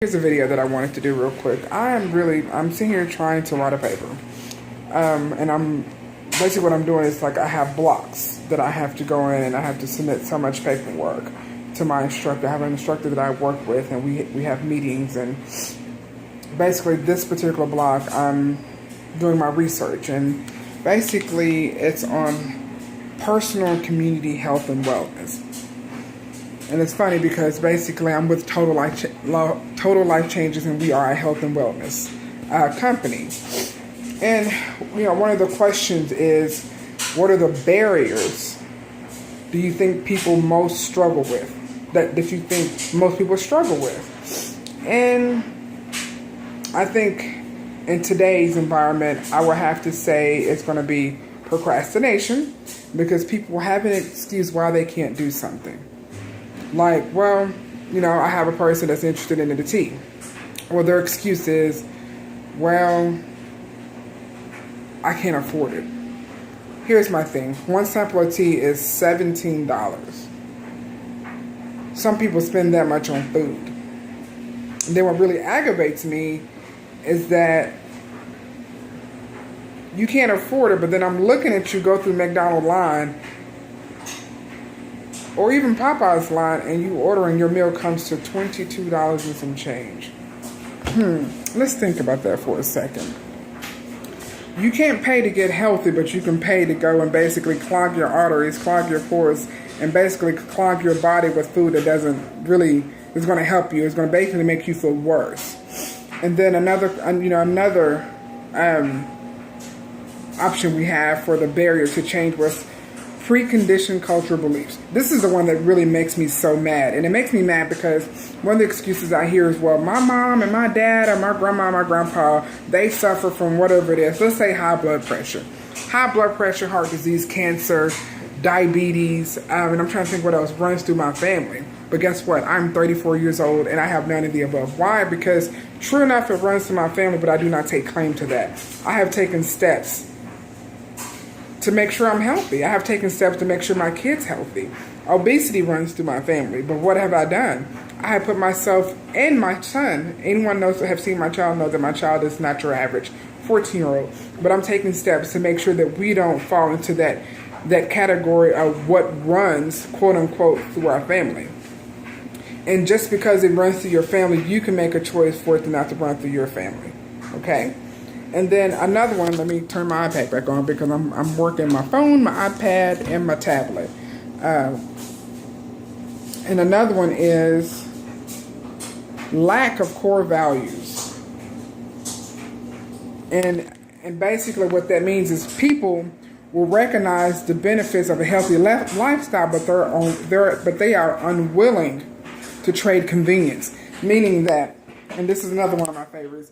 Here's a video that I wanted to do real quick. I'm sitting here trying to write a paper. And basically what I'm doing is like I have blocks that I have to go in and I have to submit so much paperwork to my instructor. I have an instructor that I work with and we have meetings, and basically this particular block I'm doing my research, and basically it's on personal and community health and wellness. And it's funny because basically I'm with Total Life Changes, and we are a health and wellness company. And one of the questions is, what are the barriers do you think people most struggle with? That you think most people struggle with? And I think in today's environment, I would have to say it's going to be procrastination, because people have an excuse why they can't do something. Like, well, I have a person that's interested in the tea. Well, their excuse is, well, I can't afford it. Here's my thing. One sample of tea is $17. Some people spend that much on food. And then what really aggravates me is that you can't afford it, but then I'm looking at you go through McDonald's line or even Popeye's line, and you ordering your meal comes to $22 and some change. Let's think about that for a second. You can't pay to get healthy, but you can pay to go and basically clog your arteries, clog your pores, and basically clog your body with food that doesn't really is going to help you. It's going to basically make you feel worse. And then another option we have for the barrier to change was preconditioned cultural beliefs. This is the one that really makes me so mad. And it makes me mad because one of the excuses I hear is, well, my mom and my dad or my grandma and my grandpa, they suffer from whatever it is. Let's say high blood pressure. High blood pressure, heart disease, cancer, diabetes, and I'm trying to think what else runs through my family. But guess what? I'm 34 years old and I have none of the above. Why? Because true enough, it runs through my family, but I do not take claim to that. I have taken steps to make sure I'm healthy. I have taken steps to make sure my kid's healthy. Obesity runs through my family, but what have I done? I have put myself and my son, anyone knows have seen my child knows that my child is not your average 14-year-old, but I'm taking steps to make sure that we don't fall into that category of what runs, quote unquote, through our family. And just because it runs through your family, you can make a choice for it to not to run through your family. Okay? And then another one, let me turn my iPad back on because I'm working my phone, my iPad, and my tablet. And another one is lack of core values. And basically what that means is people will recognize the benefits of a healthy lifestyle, but they are unwilling to trade convenience. Meaning that, and this is another one of my favorites,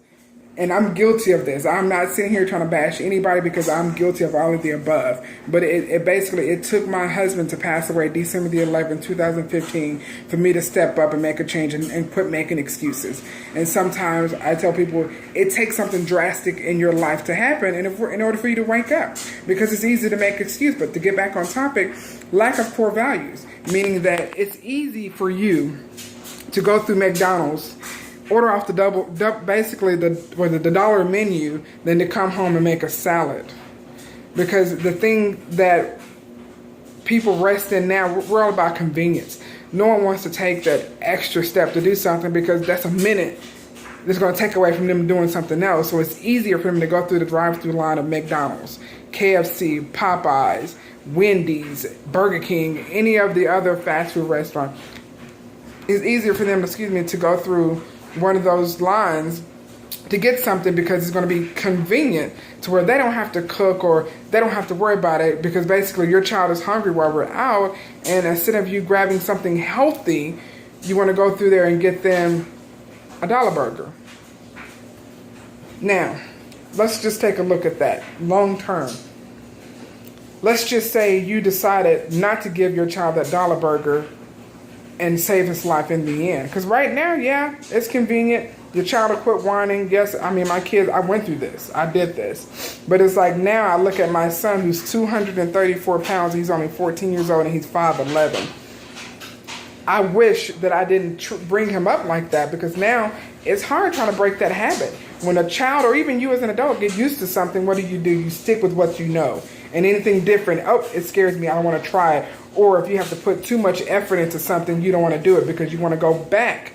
and I'm guilty of this. I'm not sitting here trying to bash anybody because I'm guilty of all of the above. But it took my husband to pass away December the 11th, 2015 for me to step up and make a change and quit making excuses. And sometimes I tell people it takes something drastic in your life to happen in order for you to wake up. Because it's easy to make excuses. But to get back on topic, lack of core values. Meaning that it's easy for you to go through McDonald's, order off the the dollar menu, than to come home and make a salad. Because the thing that people rest in now, we're all about convenience. No one wants to take that extra step to do something because that's a minute that's going to take away from them doing something else. So it's easier for them to go through the drive-through line of McDonald's, KFC, Popeyes, Wendy's, Burger King, any of the other fast food restaurants. It's easier for them, to go through one of those lines to get something because it's going to be convenient to where they don't have to cook or they don't have to worry about it, because basically your child is hungry while we're out, and instead of you grabbing something healthy, you want to go through there and get them a dollar burger. Now, let's just take a look at that long term. Let's just say you decided not to give your child that dollar burger and save his life in the end. Because right now, yeah, it's convenient. Your child will quit whining. Yes, my kids, I went through this. I did this. But it's like now I look at my son who's 234 pounds. He's only 14 years old and he's 5'11". I wish that I didn't bring him up like that, because now it's hard trying to break that habit. When a child, or even you as an adult, get used to something, what do? You stick with what you know. And anything different, oh, it scares me, I don't want to try it. Or if you have to put too much effort into something, you don't want to do it because you want to go back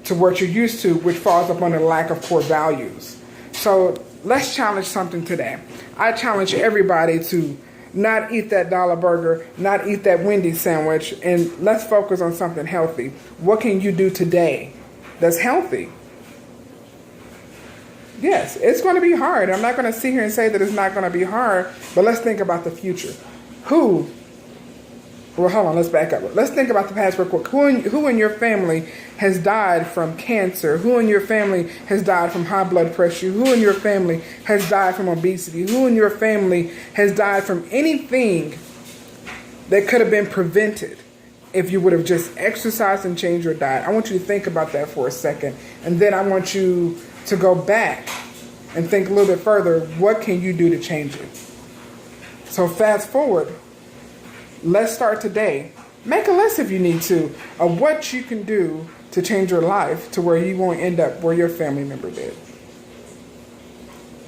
to what you're used to, which falls upon the lack of core values. So let's challenge something today. I challenge everybody to not eat that dollar burger, not eat that Wendy's sandwich, and let's focus on something healthy. What can you do today that's healthy? Yes, it's going to be hard. I'm not going to sit here and say that it's not going to be hard, but let's think about the future. Well, hold on, let's back up. Let's think about the past real quick. Who in your family has died from cancer? Who in your family has died from high blood pressure? Who in your family has died from obesity? Who in your family has died from anything that could have been prevented if you would have just exercised and changed your diet? I want you to think about that for a second. And then I want you to go back and think a little bit further. What can you do to change it? So fast forward. Let's start today. Make a list if you need to of what you can do to change your life to where you won't end up where your family member did.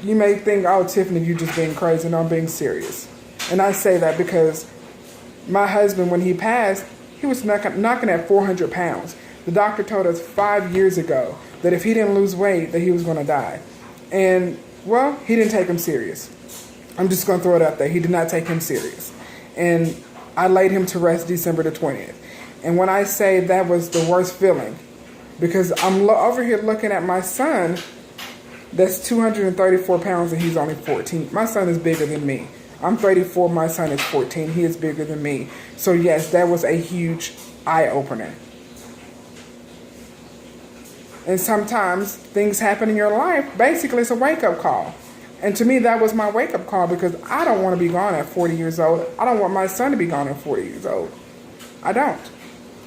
You may think, oh, Tiffany, you're just being crazy. No, I'm being serious. And I say that because my husband, when he passed, he was knocking at 400 pounds. The doctor told us 5 years ago that if he didn't lose weight, that he was going to die. And, well, he didn't take him serious. I'm just going to throw it out there. He did not take him serious. And I laid him to rest December the 20th. And when I say that was the worst feeling, because I'm over here looking at my son that's 234 pounds and he's only 14. My son is bigger than me. I'm 34, my son is 14. He is bigger than me. So yes, that was a huge eye-opener. And sometimes things happen in your life. Basically, it's a wake-up call. And to me, that was my wake-up call, because I don't want to be gone at 40 years old. I don't want my son to be gone at 40 years old. I don't.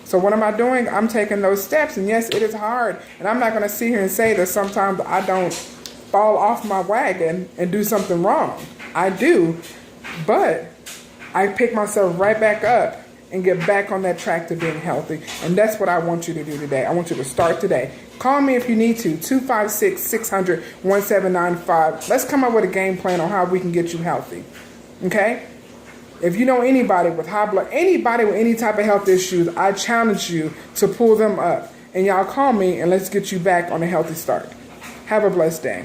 So what am I doing? I'm taking those steps. And yes, it is hard. And I'm not going to sit here and say that sometimes I don't fall off my wagon and do something wrong. I do. But I pick myself right back up and get back on that track to being healthy. And that's what I want you to do today. I want you to start today. Call me if you need to, 256-600-1795. Let's come up with a game plan on how we can get you healthy, okay? If you know anybody with high blood, anybody with any type of health issues, I challenge you to pull them up. And y'all call me and let's get you back on a healthy start. Have a blessed day.